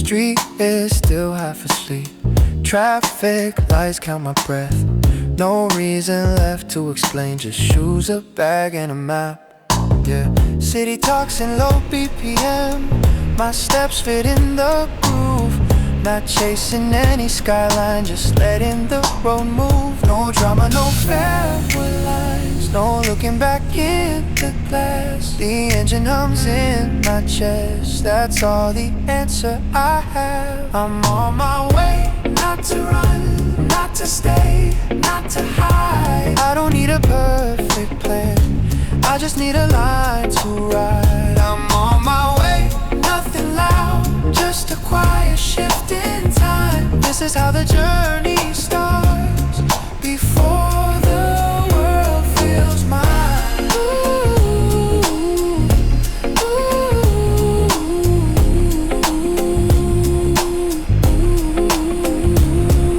street is still half asleep. Traffic lights count my breath. No reason left to explain, just shoes, a bag, and a map. Yeah, city talks in low BPM. My steps fit in the groove. Not chasing any skyline, just letting the road move. No drama, no farewell lines, no looking back in the glass. The engine hums in my chest, that's all the answer I have. I'm on my way, not to run, not to stay, not to hide. I don't need a perfect plan, I just need a line to ride. I'm on my way, nothing loud, just a quiet shift in time. This is how the journey starts, before the world feels mine. Ooh, ooh,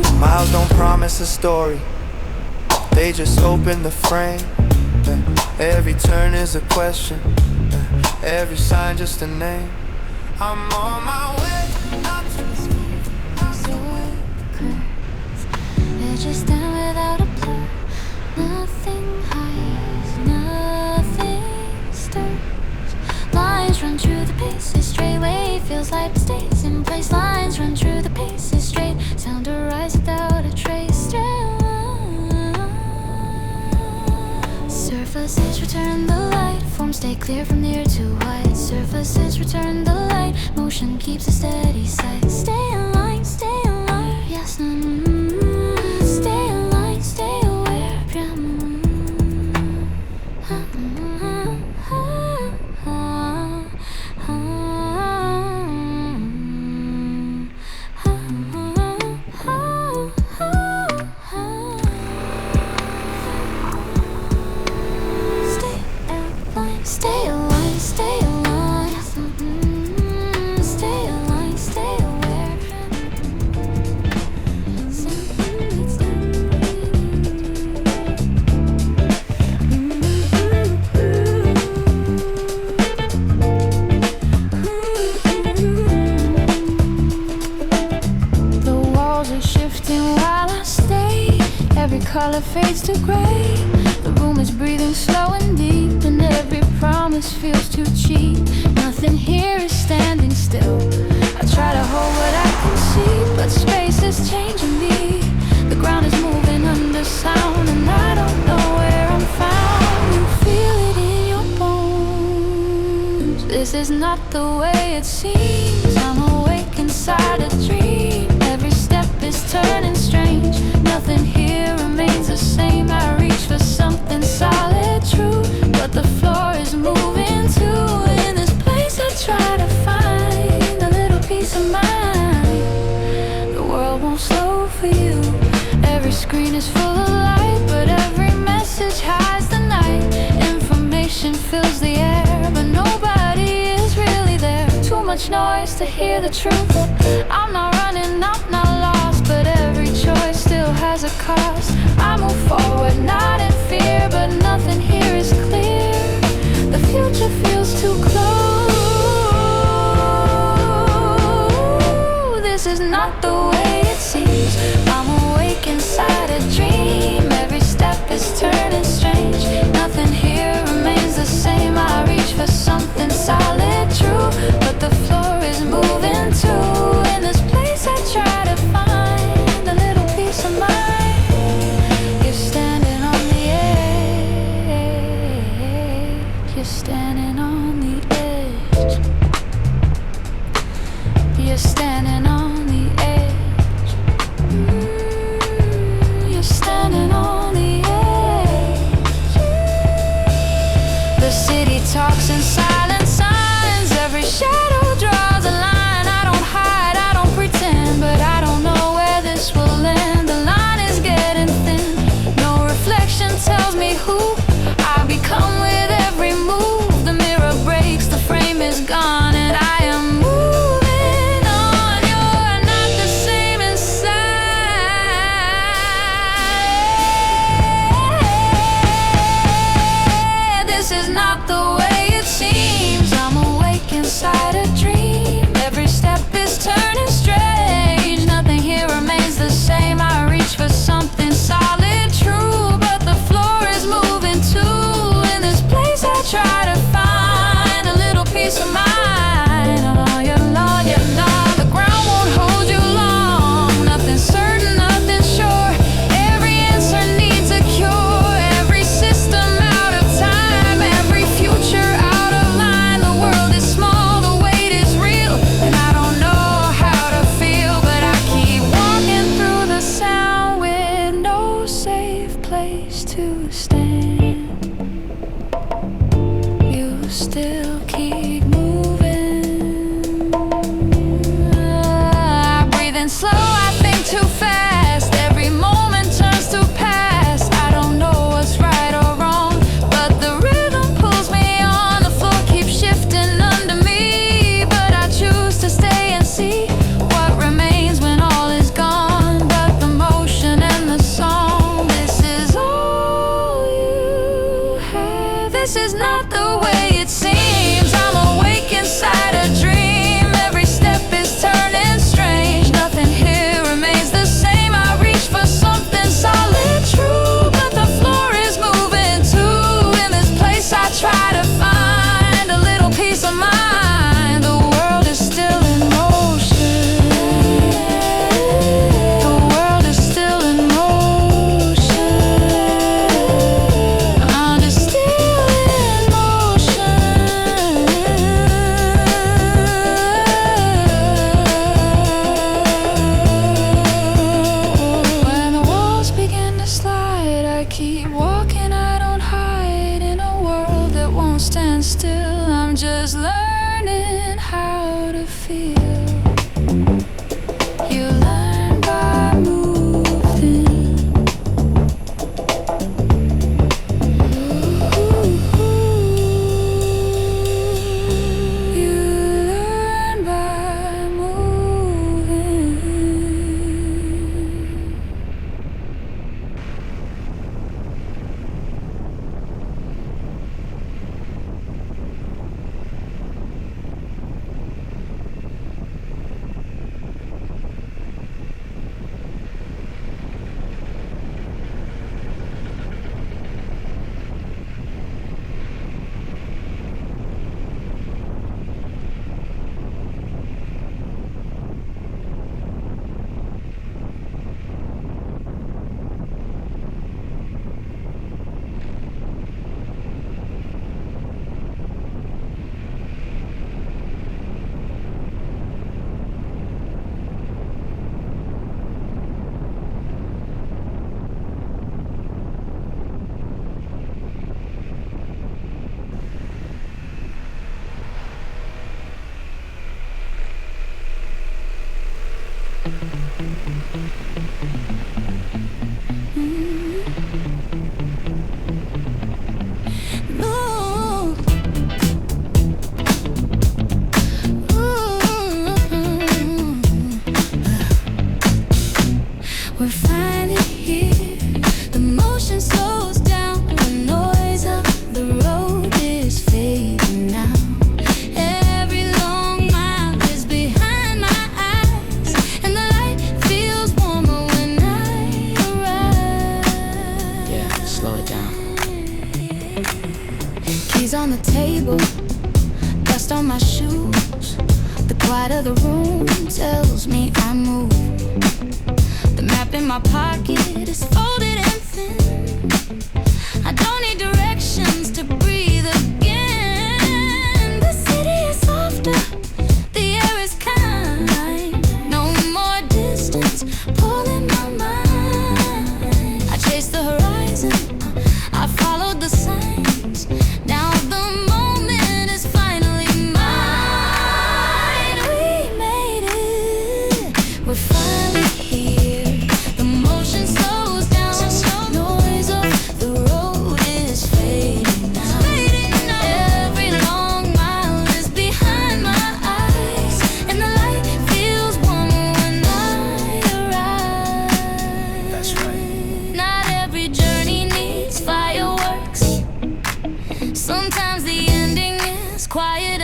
ooh. Miles don't promise a story, they just open the frame. Every turn is a question, every sign just a name. I'm on my way, not to speak, not to wait. They're just down without a blur. Nothing hides, nothing stirs. Lines run through the paces, straightway feels like it stays in place. Lines run through the paces, straight sound arise without a trace. Surfaces return the light, forms stay clear from near to wide. Surfaces return the light, motion keeps a steady sight. Stay in line, yes, stay in line, stay aware. Stay aligned, stay aligned. Stay aligned, stay aware. The walls are shifting while I stay. Every color fades to gray. The room is breathing slow and deep, and every promise feels too cheap. Nothing here is standing still. I try to hold what I can see, but space is changing me. The ground is moving under sound, and I don't know where I'm found. You feel it in your bones. This is not the way it seems. I'm awake inside a dream. Every step is turning strange. Nothing here remains the same. I reach for something solid, true, but the floor is moving too. In this place I try to find a little peace of mind. The world won't slow for you. Every screen is full of light, but every message hides the night. Information fills the air, but nobody is really there. Too much noise to hear the truth. I'm not running, I'm not lost, but every choice still has a cost. I move forward, not in fear, but nothing here is clear. The future feels too close. This is not the way it seems. I'm awake inside a dream. Every step is turning strange. Nothing here remains the same. I reach for something solid, true, but the floor is moving too. In this place I try to find a little peace of mind. You're standing on the edge. You're standing on the edge. You're standing on the edge. You're standing on the edge. The city talks in silent signs. Every shadow draws a line. I don't hide, I don't pretend, but I don't know where this will end. The line is getting thin. No reflection tells me who I become with every move. The mirror breaks, the frame is gone, and I am moving on. You're not the same inside. This is not the way it seems. I'm awake inside a dream. Every step is turning still keep moving. I breathe in slow, I think too fast. Every moment turns to past. I don't know what's right or wrong, but the rhythm pulls me on. The floor keeps shifting under me, but I choose to stay and see what remains when all is gone. But the motion and the song, this is all you have. This is not the way it seems. I'm awake inside a dream. Every step is turning strange. Nothing here remains the same. I reach for something solid, true, but the floor is moving too. In this place I try to find a little peace of mind. The world is still in motion. The world is still in motion. I'm just still in motion. When the walls begin to slide, I keep walking, I don't hide. In a world that won't stand still, I'm just learning how to feel. You learn by moving. You learn by moving. We're finally here. The motion slows down. The noise of the road is fading now. Every long mile is behind my eyes, and the light feels warmer when I arrive. Yeah, slow it down. Keys on the table, dust on my shoes. The quiet of the room tells me I move. The map in my pocket is folded and thin. I don't need directions to breathe again. The city is softer, the air is kind. No more distance pulling my mind. I chase the horizon, I followed the signs. Now the moment is finally mine. We made it, we're finally here. The motion slows down, noise of the road is fading now. Every long mile is behind my eyes, and the light feels warmer when I arrive. That's right. Not every journey needs fireworks. Sometimes the ending is quiet